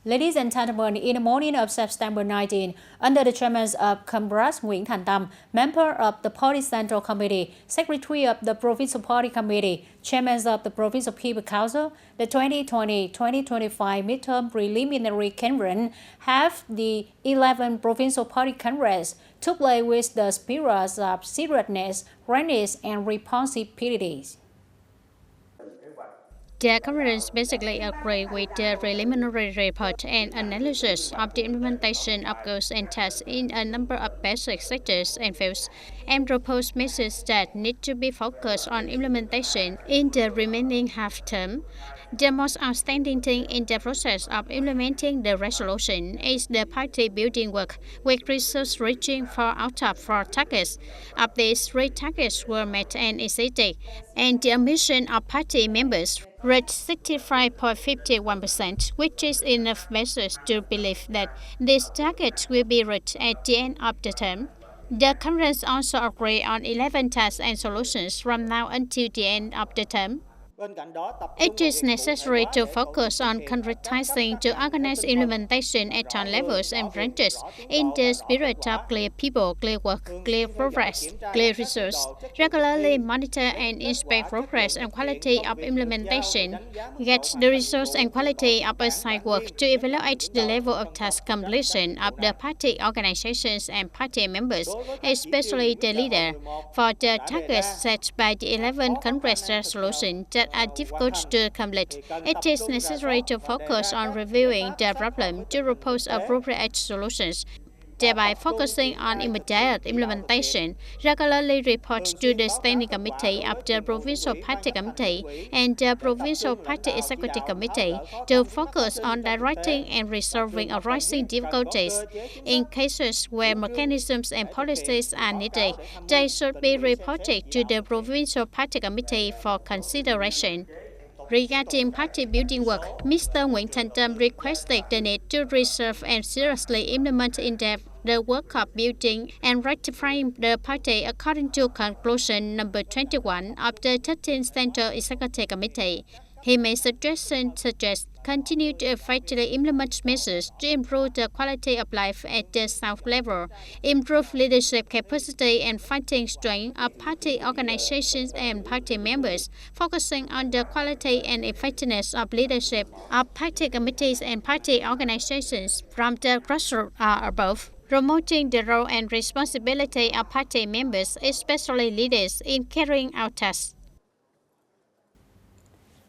Ladies and gentlemen, in the morning of September 19, under the chairman of Congress Nguyễn Thành Tâm, member of the Party Central Committee, Secretary of the Provincial Party Committee, Chairman of the Provincial People Council, the 2020-2025 midterm preliminary conference have the 11th Provincial Party Congress took place with the spirit of seriousness, readiness, and responsibility. The conference basically agreed with the preliminary report and analysis of the implementation of goals and tasks in a number of basic sectors and fields, and proposed measures that need to be focused on implementation in the remaining half term. The most outstanding thing in the process of implementing the resolution is the party building work, with resource reaching for out of 4 targets. Of these, 3 targets were met and exceeded, and the admission of party members reached 65.51%, which is enough basis to believe that these targets will be reached at the end of the term. The conference also agreed on 11 tasks and solutions from now until the end of the term. It is necessary to focus on concretizing to organize implementation at all levels and branches in the spirit of clear people, clear work, clear progress, clear resource. Regularly monitor and inspect progress and quality of implementation. Get the resource and quality of assigned work to evaluate the level of task completion of the party organizations and party members, especially the leader, for the targets set by the 11th Congress resolution that are difficult to complete. It is necessary to focus on reviewing the problem to propose appropriate solutions, thereby focusing on immediate implementation. Regularly report to the Standing Committee of the Provincial Party Committee and the Provincial Party Executive Committee to focus on directing and resolving arising difficulties. In cases where mechanisms and policies are needed, they should be reported to the Provincial Party Committee for consideration. Regarding party building work, Mr. Nguyễn Thành Tâm requested the need to reserve and seriously implement in depth the work of building and rectifying the party according to conclusion number 21 of the 13th Central Executive Committee. He made suggestions such as continue to effectively implement measures to improve the quality of life at the South level, improve leadership capacity and fighting strength of party organizations and party members, focusing on the quality and effectiveness of leadership of party committees and party organizations from the grassroots or above, promoting the role and responsibility of party members, especially leaders, in carrying out tasks.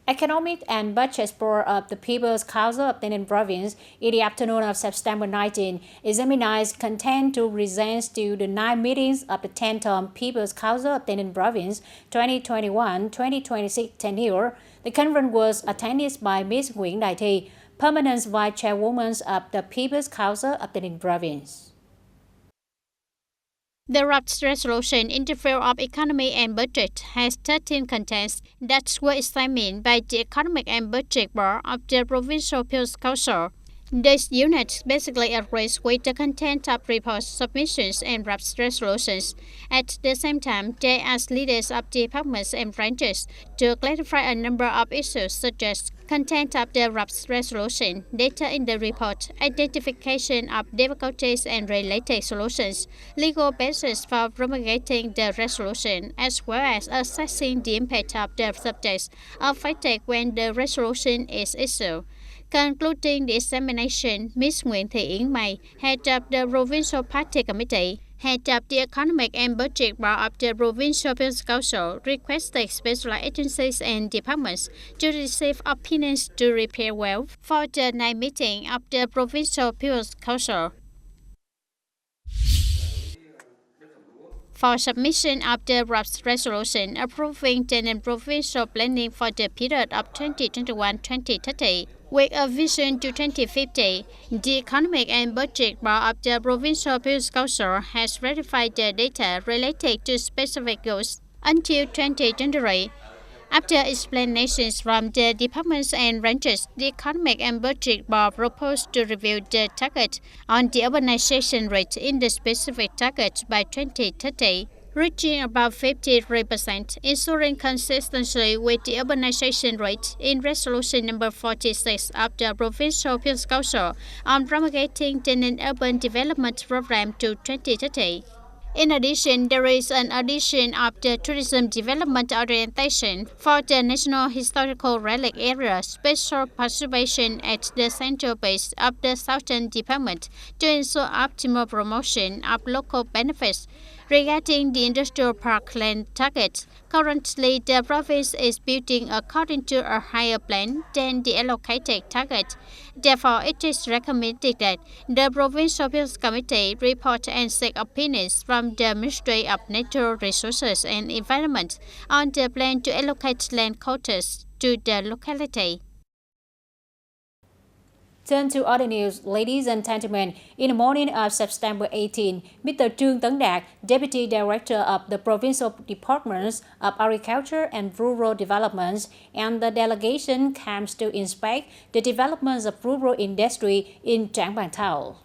Economic and Budget Board of the People's Council of TayNinhTV Province in the afternoon of September 19 examined content to present to the 9 meetings of the 10th People's Council of TayNinhTV Province 2021-2026 tenure. The conference was attended by Ms. Nguyễn Đại Thi, Permanent Vice Chairwoman of the People's Council of TayNinhTV Province. The draft resolution in the field of economy and budget has 13 contents that were examined by the Economic and Budget Board of the Provincial People's Council. This unit basically agrees with the content of reports, submissions, and draft resolutions. At the same time, they ask leaders of departments and branches to clarify a number of issues such as content of the draft resolution, data in the report, identification of difficulties and related solutions, legal basis for promulgating the resolution, as well as assessing the impact of the subjects affected when the resolution is issued. Concluding the examination, Ms. Nguyễn Thị Yến Mai, head of the Provincial Party Committee, head of the Economic and Budget Board of the Provincial People's Council, requested special agencies and departments to receive opinions to prepare well for the 9th meeting of the Provincial People's Council. For submission of the draft resolution approving the provincial planning for the period of 2021-2030, with a vision to 2050, the Economic and Budget Board of the Provincial People's Council has ratified the data related to specific goals until 2023. After explanations from the departments and branches, the Economic and Budget Board proposed to review the target on the urbanization rate in the specific target by 2030. reaching about 53%, ensuring consistency with the urbanization rate in Resolution number 46 of the Provincial Appeals Council on promulgating the Urban Development Program to 2030. In addition, there is an addition of the tourism development orientation for the National Historical Relic Area special preservation at the central base of the Southern Department to ensure optimal promotion of local benefits. Regarding the industrial park land targets, currently the province is building according to a higher plan than the allocated target. Therefore, it is recommended that the Provincial Appeals Committee report and seek opinions from the Ministry of Natural Resources and Environment on the plan to allocate land quotas to the locality. Turn to other news, ladies and gentlemen. In the morning of September 18, Mr. Trương Tấn Đạt, Deputy Director of the Provincial Departments of Agriculture and Rural Development, and the delegation comes to inspect the developments of rural industry in Trảng Bàng Thao.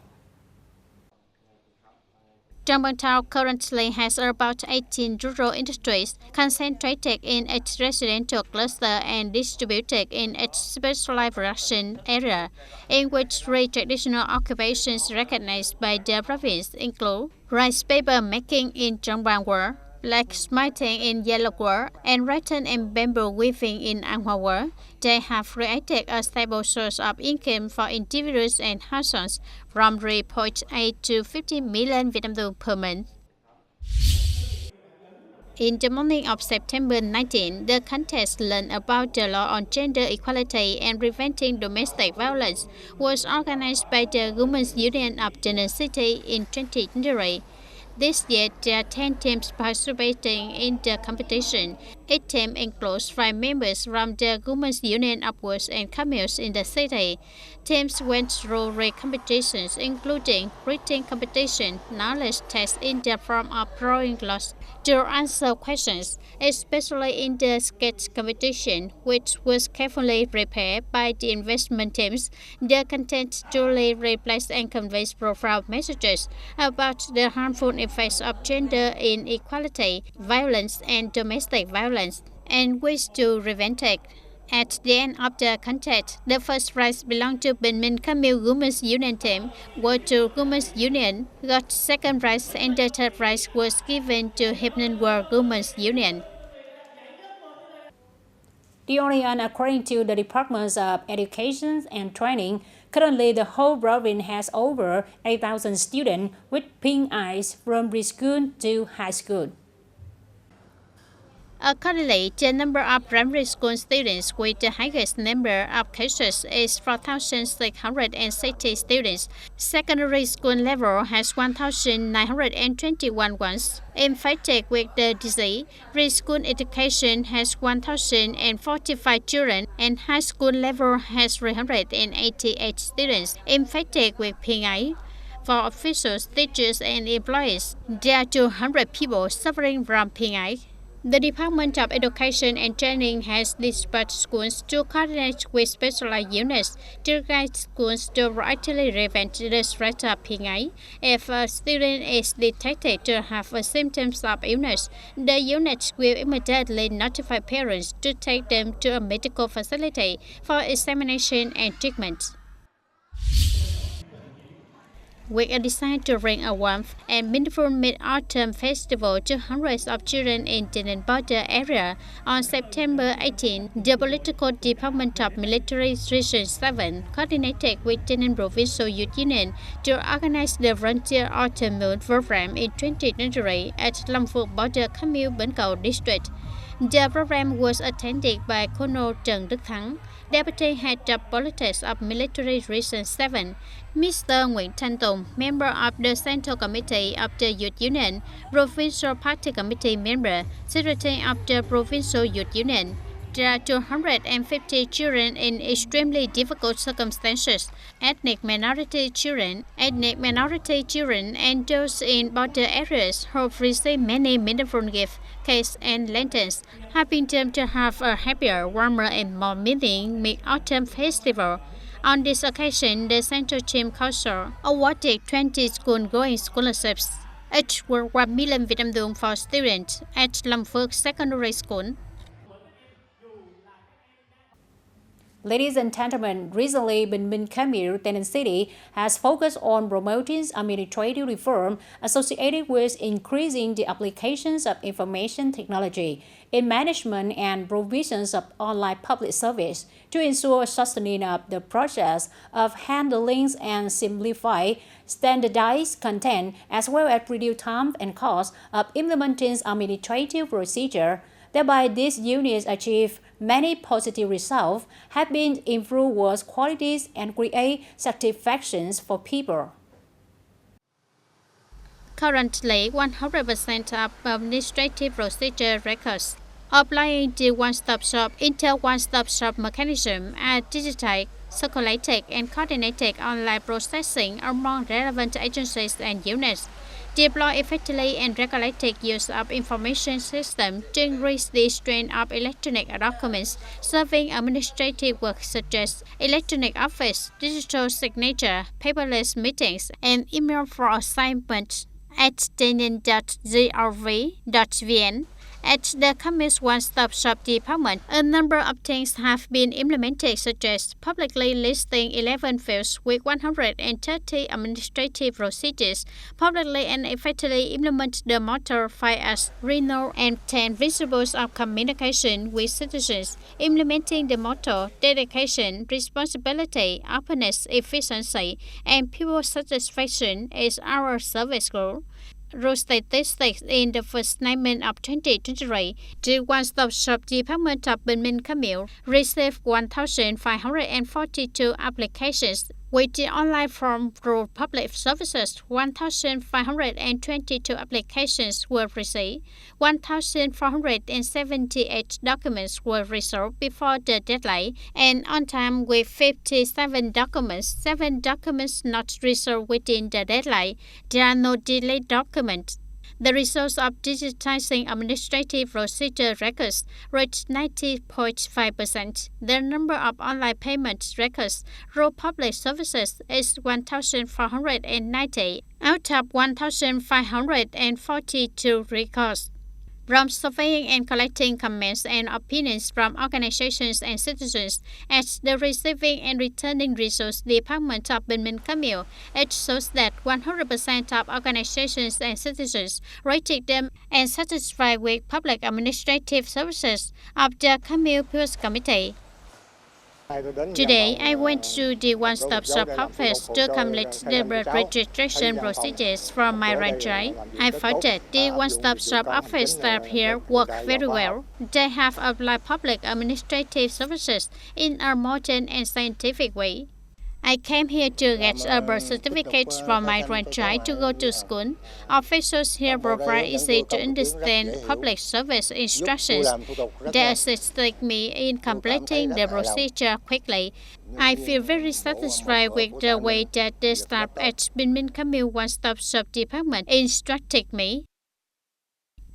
Trảng Bàng Thao currently has about 18 rural industries concentrated in its residential cluster and distributed in its specialized production area, in which three traditional occupations recognized by the province include rice paper making in Trảng Bàng War, blacksmithing in Yellow War, and rattan and bamboo weaving in An Hoa War. They have created a stable source of income for individuals and households from 3.8 to 50 million Vietnam dong per month. In the morning of September 19, the contest learned about the law on gender equality and preventing domestic violence was organized by the Women's Union of the City in 2023. This year, there are 10 teams participating in the competition. Each team includes 5 members from the Women's Union of Wards and Communes in the city. Teams went through 3 competitions, including reading competition, knowledge tests in the form of drawing laws to answer questions, especially in the sketch competition, which was carefully prepared by the investment teams. The content duly replaces and conveys profound messages about the harmful effects of gender inequality, violence, and domestic violence, and ways to prevent it. At the end of the contest, the first prize belonged to Bình Minh Commune Women's Union team, while two Women's Union got second prize, and the third prize was given to Hiệp Ninh World Women's Union. The Orient, according to the Departments of Education and Training, currently the whole province has over 8,000 students with pink eyes from preschool to high school. Accordingly, the number of primary school students with the highest number of cases is 4,660 students. Secondary school level has 1,921 ones infected with the disease. Preschool education has 1,045 children, and high school level has 388 students infected with pink eye. For officials, teachers, and employees, there are 200 people suffering from pink eye. The Department of Education and Training has dispatched schools to coordinate with specialized units to guide schools to proactively prevent the spread of pink eye. If a student is detected to have symptoms of illness, the units will immediately notify parents to take them to a medical facility for examination and treatment. With a desire to bring a warmth and meaningful Mid-Autumn Festival to hundreds of children in the border area, on September 18, the Political Department of Military Region 7 coordinated with the Provincial Youth Union to organize the Frontier Autumn Moon program in 2023 at Long Phuc Border Commune Bến Cầu District. The program was attended by Colonel Trần Đức Thắng, Deputy Head of Politics of Military Region 7, Mr. Nguyễn Thanh Tùng, member of the Central Committee of the Youth Union, Provincial Party Committee member, Secretary of the Provincial Youth Union. There are 250 children in extremely difficult circumstances, ethnic minority children, and those in border areas who have received many meaningful gifts, cakes, and lanterns, helping them to have a happier, warmer, and more meaningful Mid-Autumn Festival. On this occasion, the Central Team Council awarded 20 school-going scholarships. It were 1 million Vietnam đồng for students at Long Phước Secondary School. Ladies and gentlemen, recently Bình Minh Camille, TayNinhTV has focused on promoting administrative reform associated with increasing the applications of information technology in management and provisions of online public service to ensure sustaining of the process of handling and simplify standardized content as well as reduce time and cost of implementing administrative procedure. Thereby, these units achieve many positive results, have been improved work qualities, and create satisfactions for people. Currently, 100% of administrative procedure records applying the one-stop shop into one-stop shop mechanism are digitized, circulated, and coordinated online processing among relevant agencies and units. Deploy effectively and regulated use of information systems to increase the strength of electronic documents serving administrative work such as electronic office, digital signature, paperless meetings, and email for assignments at TayNinhTVToday. At the company's one-stop shop department, a number of things have been implemented, such as publicly listing 11 fields with 130 administrative procedures, publicly and effectively implement the motto 5S, renewal and 10 principles of communication with citizens, implementing the motto dedication, responsibility, openness, efficiency, and people satisfaction is our service goal. Road statistics in the first 9 months of 2023, the one-stop shop department of Bình Minh Camille received 1,542 applications. With the online form for public services, 1,522 applications were received. 1,478 documents were resolved before the deadline and on time with 57 documents. 7 documents not resolved within the deadline. There are no delayed documents. The results of digitizing administrative procedure records reached 90.5%. The number of online payment records through public services is 1,490 out of 1,542 records. From surveying and collecting comments and opinions from organizations and citizens at the Receiving and Returning Resource Department of Bình Minh Camille, it shows that 100% of organizations and citizens rated them and satisfied with public administrative services of the Camille Peace Committee. Today, I went to the one-stop shop office to complete the registration procedures from my franchise. I found that the one-stop shop office staff here work very well. They have applied public administrative services in a modern and scientific way. I came here to get a birth certificate from my franchise to go to school. Officials here provide easy to understand public service instructions. They assisted me in completing the procedure quickly. I feel very satisfied with the way that the staff at Bình Minh Camille One-Stop Shop Department instructed me.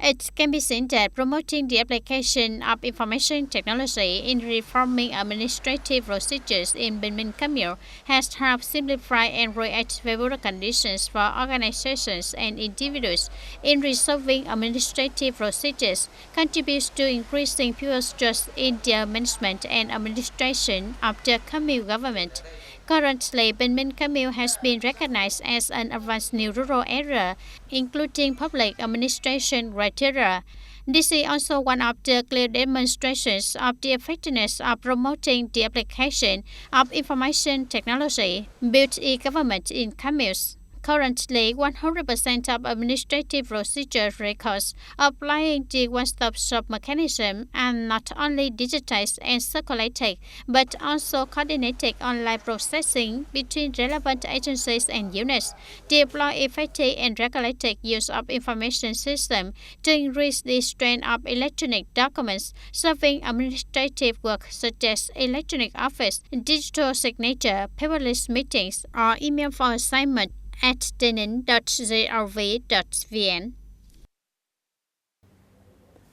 It can be seen that promoting the application of information technology in reforming administrative procedures in Bình Minh Camille has helped simplify and create favorable conditions for organizations and individuals in resolving administrative procedures, contributes to increasing people's trust in the management and administration of the Camille government. Currently, Bình Minh Camille has been recognized as an advanced new rural area, including public administration criteria. This is also one of the clear demonstrations of the effectiveness of promoting the application of information technology, built e-government in Camille. Currently, 100% of administrative procedure records applying the one-stop shop mechanism are not only digitized and circulated, but also coordinated online processing between relevant agencies and units, deploy effective and regulated use of information systems to increase the strength of electronic documents serving administrative work such as electronic office, digital signature, paperless meetings, or email for assignment at TayNinhTVToday.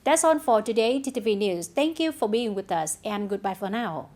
That's all for today, TTV News. Thank you for being with us and goodbye for now.